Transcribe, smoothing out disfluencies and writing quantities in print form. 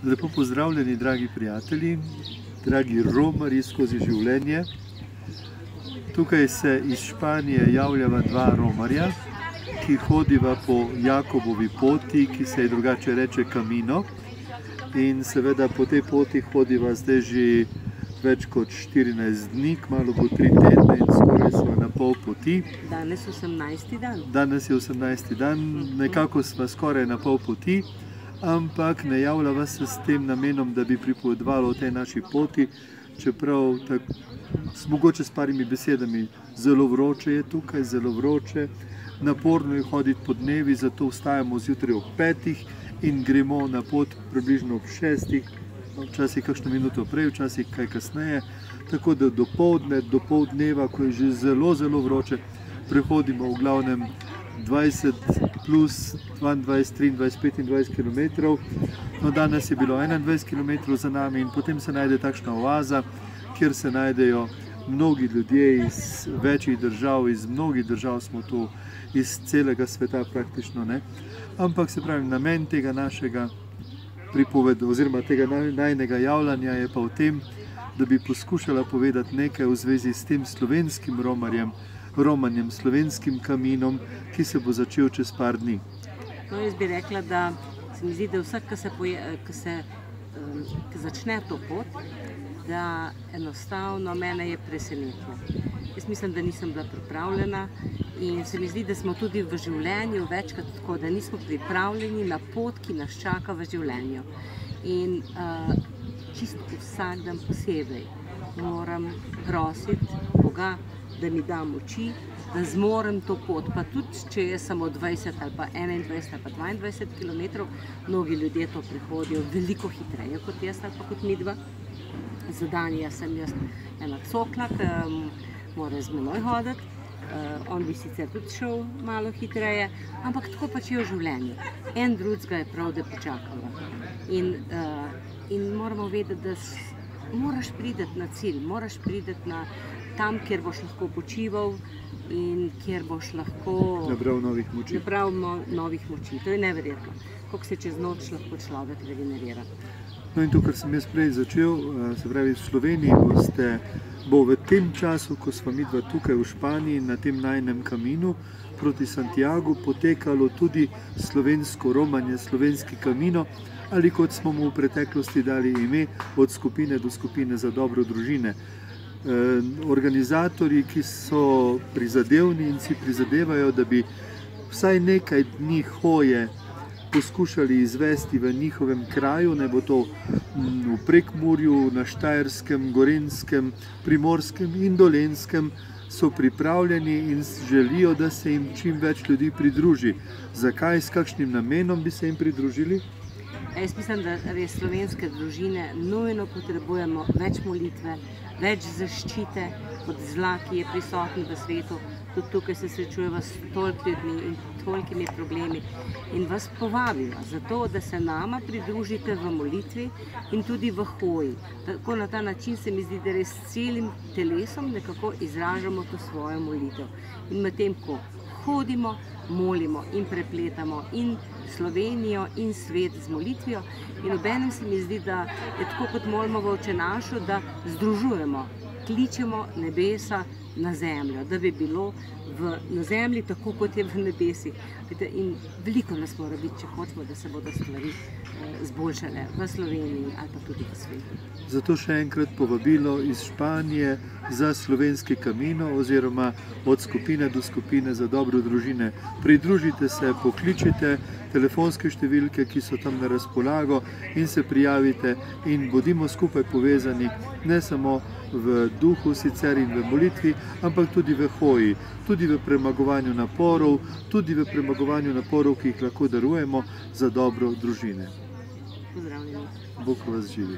Lepo pozdravljeni, dragi prijatelji, dragi romarji skozi življenje. Tukaj se iz Španije javljava dva romarja, ki hodiva po Jakobovi poti, ki se je drugače reče Camino. In seveda po tej poti hodiva zdaj že več kot 14 dni, kmalu bo 3 tedne in skoraj sva na pol poti. Danes 18. dan. Danes je 18. dan, nekako sva skoraj na pol poti, ampak ne javljava se s tem namenom, da bi pripovedovali o tej naši poti, čeprav mogoče s parimi besedami. Zelo vroče je tukaj, zelo vroče, naporno je hoditi po dnevi, zato vstajamo zjutraj ob 5 in gremo na pot približno ob 6, včasih kakšno minuto prej, včasih kaj kasneje, tako da do pol dneva, ko je že zelo, zelo vroče, prehodimo v glavnem 20 plus 22, 23, 25 km. No, danes je bilo 21 km za nami in potem se najde takšna oaza, kjer se najdejo mnogi ljudje iz večjih držav, iz mnogih držav smo tu, iz celega sveta praktično, ne. Ampak se pravi, namen tega našega pripoveda oziroma tega najnega javljanja je pa v tem, da bi poskušala povedati nekaj v zvezi s tem slovenskim romanjem, slovenskim kaminom, ki se bo začel čez par dni. No, jaz bi rekla, da se mi zdi, da vsak, ki začne to pot, da enostavno mene je presenetilo. Jaz mislim, da nisem bila pripravljena in se mi zdi, da smo tudi v življenju večkrat tako, da nismo pripravljeni na pot, ki nas čaka v življenju. In čisto vsak dan posebej moram prositi Boga, da mi da moči, da zmorem to pot. Pa tudi, če je samo 20 ali pa 21 ali pa 22 km, mnogi ljudje to prehodijo veliko hitreje kot jaz ali pa kot midva. Za Danija sem jaz ena cokla, ki mora z menoj hoditi. On bi sicer tudi šel malo hitreje, ampak tako pač je v življenju. En drugega je prav, da počakava. In moramo vedeti, da moraš priti na cilj, moraš priti na tam, kjer boš lahko počival in kjer boš lahko nabral novih moči. To je neverjetno, koliko se čez noč lahko človek regenerira. No in to, kar sem jaz prej začel, se pravi, v Sloveniji bo v tem času, ko sva midva tukaj v Španiji, na tem najnem kaminu proti Santiagu, potekalo tudi slovensko romanje, slovenski kamino, ali kot smo mu v preteklosti dali ime, od skupine do skupine za dobro družine. Organizatorji, ki so prizadevni in si prizadevajo, da bi vsaj nekaj dni hoje poskušali izvesti v njihovem kraju, ne bo to v Prekmurju, na Štajerskem, Gorenjskem, Primorskem in Dolenjskem, so pripravljeni in želijo, da se jim čim več ljudi pridruži. Zakaj, s kakšnim namenom bi se jim pridružili? Jaz mislim, da res slovenske družine nujno potrebujemo več molitve, več zaščite od zla, ki je prisoten v svetu. Tudi tukaj se srečujeva s toliko ljudmi in tolikimi problemi. In vas povabiva zato, da se nama pridružite v molitvi in tudi v hoji. Tako na ta način se mi zdi, da res celim telesom nekako izražamo to svojo molitev. In medtem, ko hodimo, molimo in prepletamo in Slovenijo in svet z molitvijo. In obenem se mi zdi, da je tako, kot molimo v Oče našu, da združujemo, kličemo nebesa na zemljo, da bi bilo na zemlji tako, kot je v nebesih. In veliko nas mora biti, če hočemo, da se bodo stvari zboljšale v Sloveniji ali pa tudi v svetu. Zato še enkrat povabilo iz Španije za slovenski kamino oziroma od skupine do skupine za dobro družine. Pridružite se, pokličite telefonske številke, ki so tam na razpolago, in se prijavite in bodimo skupaj povezani, ne samo v duhu sicer in v molitvi, ampak tudi v hoji, tudi v premagovanju naporov, ki jih lahko darujemo za dobro družine. Pozdravljeni. Bog vas živi.